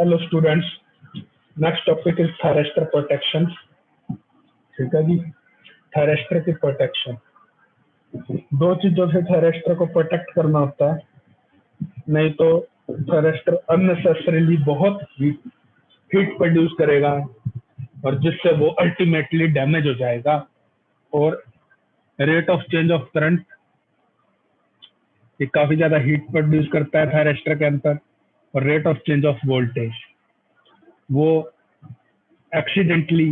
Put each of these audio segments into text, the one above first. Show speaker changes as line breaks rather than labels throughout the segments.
Hello students, next topic is thyristor protection. ठीक है जी। Thyristor की प्रोटेक्शन, दो चीजों से थायरेस्टर को प्रोटेक्ट करना होता है, नहीं तो थायरेस्टर अननेसेसरीली बहुत हीट प्रोड्यूस करेगा और जिससे वो अल्टीमेटली डैमेज हो जाएगा। और rate of change of current, ये काफी ज्यादा हीट प्रोड्यूस करता है थायरेस्टर के अंदर। और rate of change of voltage, वो एक्सीडेंटली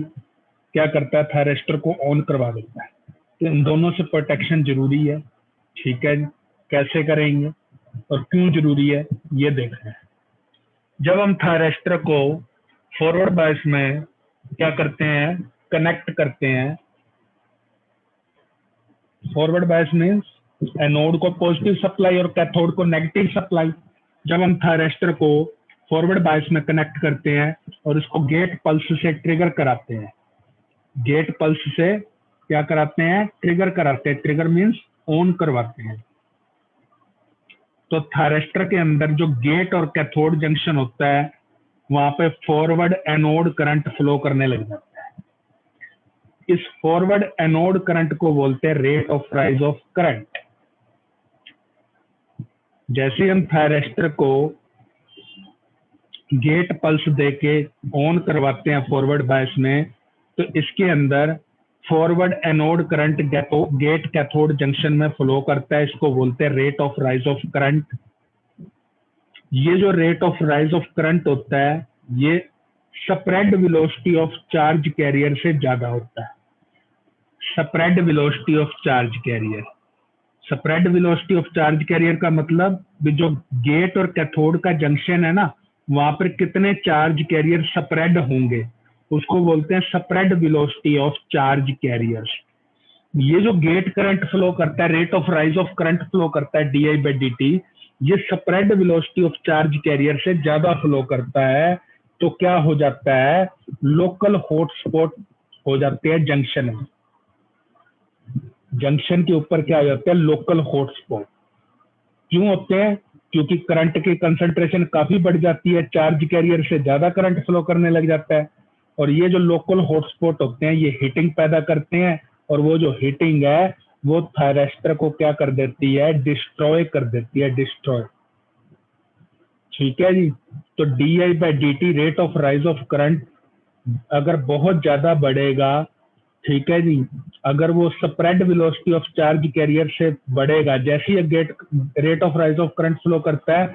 क्या करता है, थायरेस्टर को ऑन करवा देता है। तो इन दोनों से प्रोटेक्शन जरूरी है। ठीक है, कैसे करेंगे और क्यों जरूरी है ये देखना है। जब हम थायरेस्टर को फॉरवर्ड बायस में क्या करते हैं, कनेक्ट करते हैं। फॉरवर्ड बायस मीन्स एनोड को पॉजिटिव सप्लाई और कैथोड को नेगेटिव सप्लाई। जब हम थायरेस्टर को फॉरवर्ड बायस में कनेक्ट करते हैं और इसको गेट पल्स से ट्रिगर कराते हैं, गेट पल्स से क्या कराते हैं, ट्रिगर कराते हैं। ट्रिगर मीन्स ऑन करवाते हैं। तो थायरेस्टर के अंदर जो गेट और कैथोड जंक्शन होता है, वहां पे फॉरवर्ड एनोड करंट फ्लो करने लग जाता है। इस फॉरवर्ड एनोड करंट को बोलते हैं rate of rise of current. जैसे हम थायरेस्टर को गेट पल्स देके ऑन करवाते हैं फॉरवर्ड बायस में, तो इसके अंदर forward anode current gate cathode junction में फ्लो करता है। इसको बोलते हैं rate of rise of current. ये जो rate of rise of current होता है, ये spread velocity of charge carrier से ज्यादा होता है। Spread velocity of charge carrier, spread velocity of charge carrier का मतलब भी जो गेट और कैथोड का जंक्शन है ना, वहां पर कितने चार्ज कैरियर स्प्रेड होंगे, उसको बोलते हैं spread velocity of charge carriers. ये जो गेट करंट फ्लो करता है, rate of rise of current flow करता है di/dt, ये spread velocity of charge carrier से ज्यादा फ्लो करता है। तो क्या हो जाता है, लोकल हॉटस्पॉट हो जाते हैं जंक्शन में। जंक्शन के ऊपर क्या हो जाता है, लोकल हॉटस्पॉट। क्यों होते हैं? क्योंकि करंट की कंसंट्रेशन काफी बढ़ जाती है, चार्ज कैरियर से ज्यादा करंट फ्लो करने लग जाता है। और ये जो लोकल हॉटस्पॉट होते हैं, ये हीटिंग पैदा करते हैं। और वो जो हीटिंग है, वो थायरेस्टर को क्या कर देती है, डिस्ट्रॉय कर देती है, डिस्ट्रॉय। ठीक है जी। तो di/dt rate of rise of current अगर बहुत ज्यादा बढ़ेगा, ठीक है जी, अगर वो spread velocity of charge carrier से बढ़ेगा, जैसे ही gate rate of rise of current flow करता है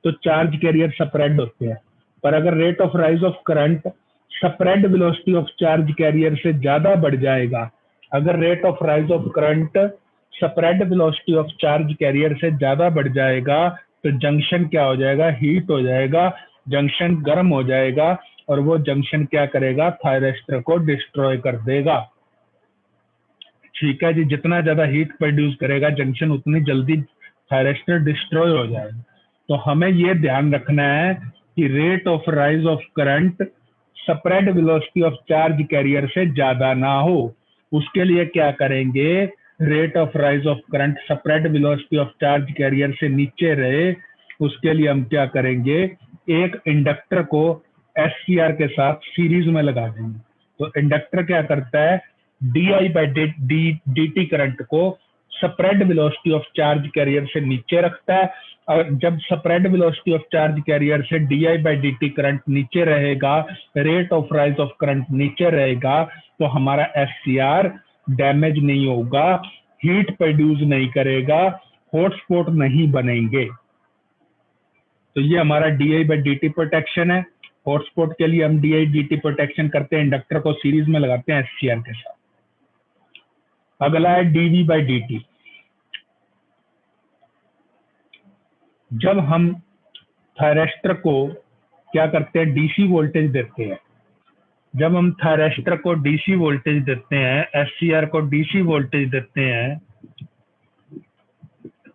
तो चार्ज कैरियर स्प्रेड होते हैं। पर अगर rate of rise of current spread velocity of charge carrier से ज्यादा बढ़ जाएगा, अगर rate of rise of current spread velocity of charge carrier से ज्यादा बढ़ जाएगा, तो जंक्शन क्या हो जाएगा, हीट हो जाएगा, जंक्शन गर्म हो जाएगा। और वो जंक्शन क्या करेगा, थायरेस्टर को डिस्ट्रॉय कर देगा। ठीक है जी। जितना ज्यादा हीट प्रोड्यूस करेगा जंक्शन, उतनी जल्दी थायरेस्टर डिस्ट्रॉय हो जाएगा। तो हमें ये ध्यान रखना है कि rate of rise of current spread velocity of charge carrier से ज्यादा ना हो। उसके लिए क्या करेंगे, rate of rise of current spread velocity of charge carrier से नीचे रहे, उसके लिए हम क्या करेंगे, एक इंडक्टर को SCR के साथ सीरीज में लगा देंगे। तो इंडक्टर क्या करता है, di/dt करंट को spread velocity of charge carrier से नीचे रखता है। और जब spread velocity of charge carrier से di/dt करंट नीचे रहेगा, rate of rise of current नीचे रहेगा, तो हमारा SCR डैमेज नहीं होगा, हीट प्रोड्यूस नहीं करेगा, हॉटस्पॉट नहीं बनेंगे। तो ये हमारा di/dt प्रोटेक्शन है। हॉटस्पॉट के लिए हम di/dt प्रोटेक्शन करते हैं, इंडक्टर को सीरीज में लगाते हैं SCR के साथ। अगला है dV/dt। जब हम थायरेस्टर को क्या करते हैं, DC वोल्टेज देते हैं, जब हम थायरेस्टर को DC वोल्टेज देते हैं, SCR को DC वोल्टेज देते हैं,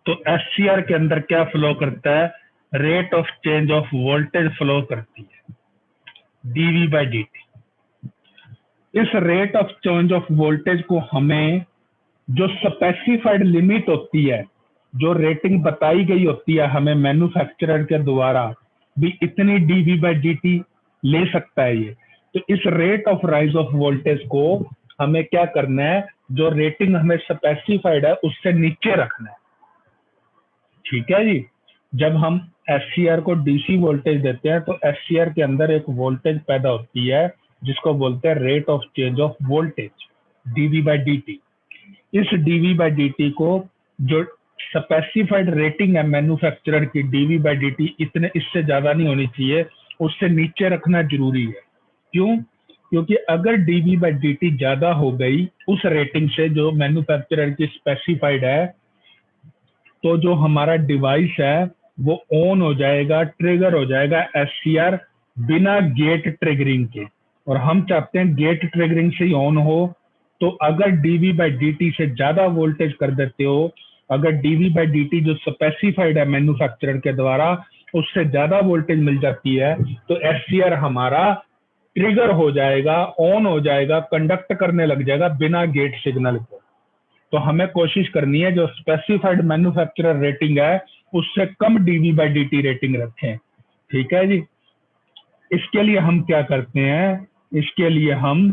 तो SCR के अंदर क्या फ्लो करता है, rate of change of voltage flow करती है, dV/dt। इस rate of change of voltage को हमें जो स्पेसिफाइड लिमिट होती है, जो रेटिंग बताई गई होती है हमें मैन्युफैक्चरर के द्वारा, भी इतनी डीवी बाई डी ले सकता है ये। तो इस rate of rise of voltage को हमें क्या करना है, जो रेटिंग हमें स्पेसिफाइड है उससे नीचे रखना है। ठीक है जी। जब हम एससीआर को डीसी वोल्टेज देते हैं तो एससीआर के अंदर एक वोल्टेज पैदा होती है जिसको बोलते हैं rate of change of voltage, dv by d. इस डीवी बाई डी को जो स्पेसिफाइड रेटिंग है मैन्युफैक्चरर की डीवी बाई डी इतने, इससे ज्यादा नहीं होनी चाहिए, उससे नीचे रखना जरूरी है। क्यों? क्योंकि अगर डीवी बाई डी ज्यादा हो गई उस रेटिंग से जो मैन्युफैक्चरर की स्पेसिफाइड है, तो जो हमारा डिवाइस है वो ऑन हो जाएगा, ट्रिगर हो जाएगा एससीआर बिना गेट ट्रिगरिंग के। और हम चाहते हैं गेट ट्रिगरिंग से ही ऑन हो। तो अगर डीवी बाई डी से ज्यादा वोल्टेज कर देते हो, अगर डीवी बाई डी जो स्पेसिफाइड है मैन्युफैक्चरर के द्वारा उससे ज्यादा वोल्टेज मिल जाती है, तो एससीआर हमारा ट्रिगर हो जाएगा, ऑन हो जाएगा, कंडक्ट करने लग जाएगा बिना गेट सिग्नल को। तो हमें कोशिश करनी है जो स्पेसिफाइड मैन्युफैक्चरर रेटिंग है उससे कम डीवी बाई डी रेटिंग रखें। ठीक है जी। इसके लिए हम क्या करते हैं, इसके लिए हम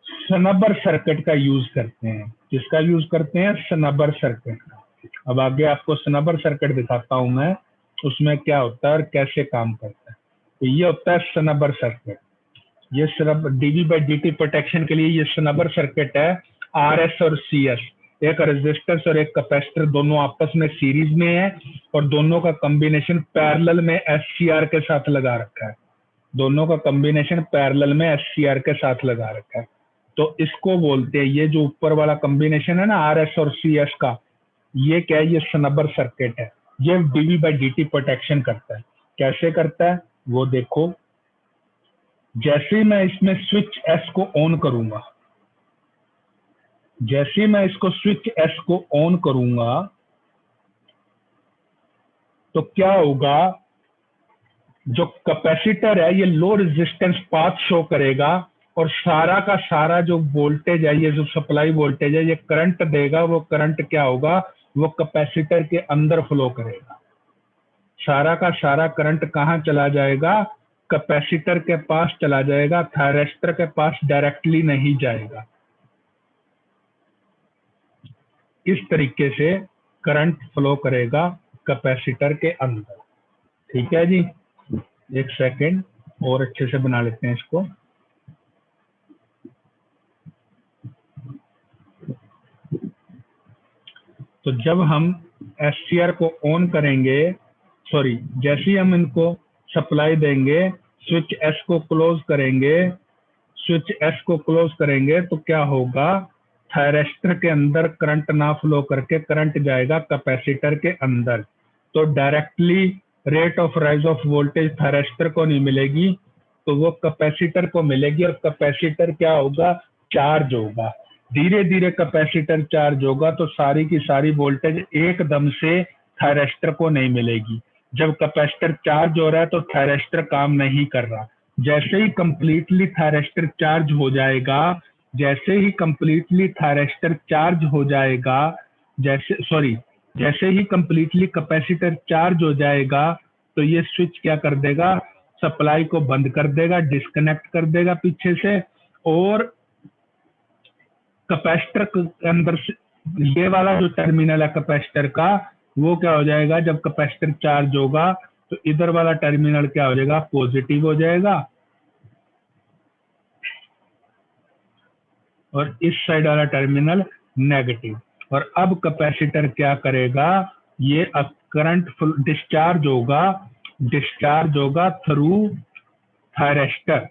स्नबर सर्किट का यूज करते हैं। किसका यूज करते हैं? स्नबर सर्किट का। अब आगे आपको स्नबर सर्किट दिखाता हूं मैं, उसमें क्या होता है और कैसे काम करता है। तो ये होता है स्नबर सर्किट। ये डीवी बाई डी प्रोटेक्शन के लिए ये स्नबर सर्किट है। आरएस और सीएस, एक रेजिस्टेंस और एक कैपेसिटर, दोनों आपस में सीरीज में है और दोनों का कॉम्बिनेशन पैरेलल में एससीआर के साथ लगा रखा है। दोनों का कॉम्बिनेशन पैरेलल में एससीआर के साथ लगा रखा है। तो इसको बोलते हैं, ये जो ऊपर वाला कॉम्बिनेशन है ना आरएस और सीएस का, ये क्या है? ये स्नबर सर्किट है। ये डीवी बाई डी प्रोटेक्शन करता है। कैसे करता है वो देखो। जैसे ही मैं इसमें स्विच एस को ऑन करूंगा, जैसे ही मैं इसको स्विच एस को ऑन करूंगा तो क्या होगा, जो कैपेसिटर है ये लो रेजिस्टेंस पाथ शो करेगा और सारा का सारा जो वोल्टेज है, ये जो सप्लाई वोल्टेज है, ये करंट देगा। वो करंट क्या होगा, वो कैपेसिटर के अंदर फ्लो करेगा। सारा का सारा करंट कहाँ चला जाएगा? कैपेसिटर के पास चला जाएगा, थायरिस्टर के पास डायरेक्टली नहीं जाएगा। इस तरीके से करंट फ्लो करेगा कैपेसिटर के अंदर। ठीक है जी। एक सेकंड और अच्छे से बना लेते हैं इसको। तो जब हम एससीआर को ऑन करेंगे, सॉरी, जैसे ही हम इनको सप्लाई देंगे, स्विच एस को क्लोज करेंगे, स्विच एस को क्लोज करेंगे तो क्या होगा, थायरिस्टर के अंदर करंट ना फ्लो करके करंट जाएगा कैपेसिटर के अंदर। तो directly rate of rise of voltage thyristor को नहीं मिलेगी, तो वो कैपेसिटर को मिलेगी। और कैपेसिटर क्या होगा? चार्ज होगा। धीरे धीरे कैपेसिटर चार्ज होगा तो सारी की सारी वोल्टेज एकदम से थायरिस्टर को नहीं मिलेगी। जब कैपेसिटर चार्ज हो रहा है तो थायरिस्टर काम नहीं कर रहा। जैसे ही कंप्लीटली थायरिस्टर चार्ज हो जाएगा, जैसे ही कंप्लीटली थायरिस्टर चार्ज हो जाएगा, जैसे ही कंप्लीटली कैपेसिटर चार्ज हो जाएगा तो ये स्विच क्या कर देगा, सप्लाई को बंद कर देगा, डिस्कनेक्ट कर देगा पीछे से। और कैपेसिटर के अंदर से ये वाला जो टर्मिनल है कैपेसिटर का, वो क्या हो जाएगा, जब कैपेसिटर चार्ज होगा तो इधर वाला टर्मिनल क्या हो जाएगा, पॉजिटिव हो जाएगा और इस साइड वाला टर्मिनल नेगेटिव। और अब कैपेसिटर क्या करेगा, ये करंट डिस्चार्ज होगा थ्रू थायरिस्टर।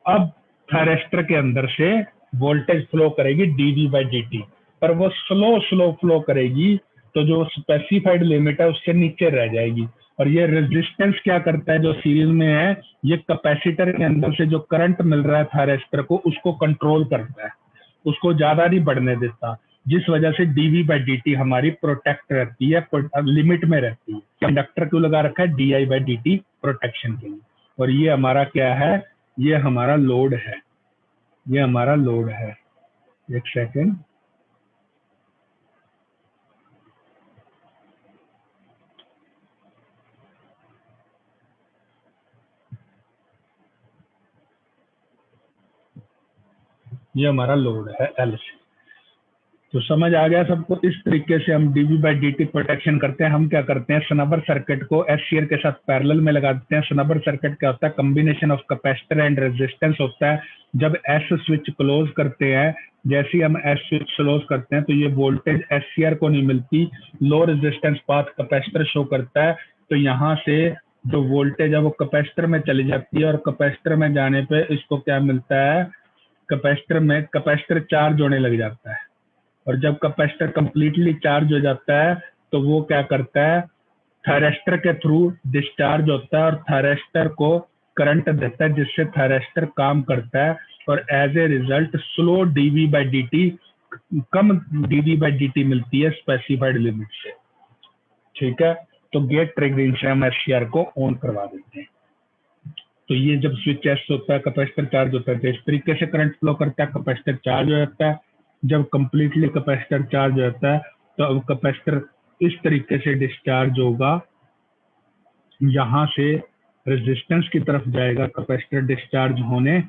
अब थायरिस्टर के अंदर से वोल्टेज फ्लो करेगी डीवी बाई डी, पर वो स्लो फ्लो करेगी, तो जो स्पेसिफाइड लिमिट है उससे नीचे रह जाएगी। और ये रेजिस्टेंस क्या करता है, जो सीरीज में है, ये कैपेसिटर के अंदर से जो करंट मिल रहा है थायरिस्टर को, उसको कंट्रोल करता है, उसको ज्यादा नहीं बढ़ने देता, जिस वजह से डीवी बाई डी हमारी प्रोटेक्ट रहती है, लिमिट में रहती है। कंडक्टर क्यों लगा रखा है, D I by D protection के लिए। और ये हमारा क्या है, ये हमारा लोड है, ये हमारा लोड है। एक सेकेंड, ये हमारा लोड है एल से। तो समझ आ गया सबको। इस तरीके से हम dv by d t protection करते हैं। हम क्या करते हैं, शनबर सर्किट को एस शेयर के साथ पैरेलल में लगा देते हैं। शनबर सर्किट क्या होता है, combination of capacitor and resistance होता है। जब एस स्विच क्लोज करते हैं, जैसे ही हम एस स्विच क्लोज करते हैं तो ये वोल्टेज एस शेयर को नहीं मिलती, low resistance path capacitor show करता है। तो यहाँ से जो वोल्टेज है वो कैपेसिटर में चली जाती है, और कैपेसिटर में जाने पे इसको क्या मिलता है, कैपेसिटर चार्ज होने लग जाता है। और जब कैपेसिटर कंप्लीटली चार्ज हो जाता है तो वो क्या करता है, थायरेस्टर के थ्रू डिस्चार्ज होता है और थायरेस्टर को करंट देता है, जिससे थायरेस्टर काम करता है। और as a result slow dv by d t, कम डीवी बाई डी टी मिलती है स्पेसिफाइड लिमिट से। ठीक है, तो गेट ट्रिगरिंग से हम एससीआर को ऑन करवा देते हैं। तो ये जब स्विच एस होता है, कैपेसिटर चार्ज होता है, तो इस तरीके से करंट फ्लो करता है, कैपेसिटर चार्ज हो जाता है। जब कंप्लीटली कैपेसिटर चार्ज हो जाता है तो अब कैपेसिटर इस तरीके से डिस्चार्ज होगा, यहां से रेजिस्टेंस की तरफ जाएगा कैपेसिटर डिस्चार्ज होने,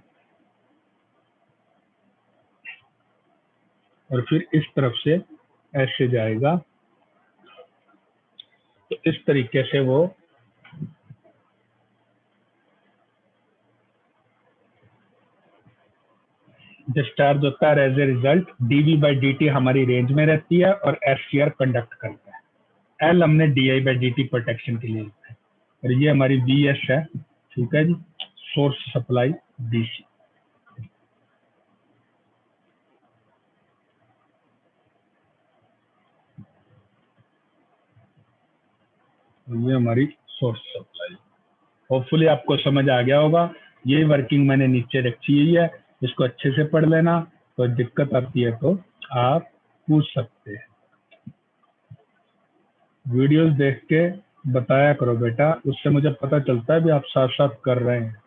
और फिर इस तरफ से ऐसे जाएगा। तो इस तरीके से वो डिस्चार्ज होता है। As a result dv by d t हमारी रेंज में रहती है और एससीआर कंडक्ट करता है। एल हमने D I by d t protection के लिए लिखा है। और ये हमारी वी एस है। ठीक है जी, सोर्स सप्लाई डीसी। ये हमारी सोर्स सप्लाई। होपफुली आपको समझ आ गया होगा। ये वर्किंग मैंने नीचे रखी हुई है, इसको अच्छे से पढ़ लेना। तो दिक्कत आती है तो आप पूछ सकते हैं। वीडियोस देख के बताया करो बेटा, उससे मुझे पता चलता है भी आप साथ साथ कर रहे हैं।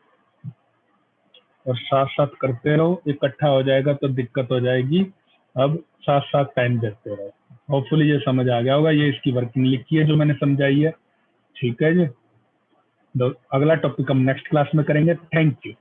और साथ साथ करते रहो, इकट्ठा हो जाएगा तो दिक्कत हो जाएगी। अब साथ साथ टाइम देते रहो। होपफुली ये समझ आ गया होगा। ये इसकी वर्किंग लिखी है जो मैंने समझाई है। ठीक है जी, तो अगला टॉपिक हम नेक्स्ट क्लास में करेंगे। Thank you.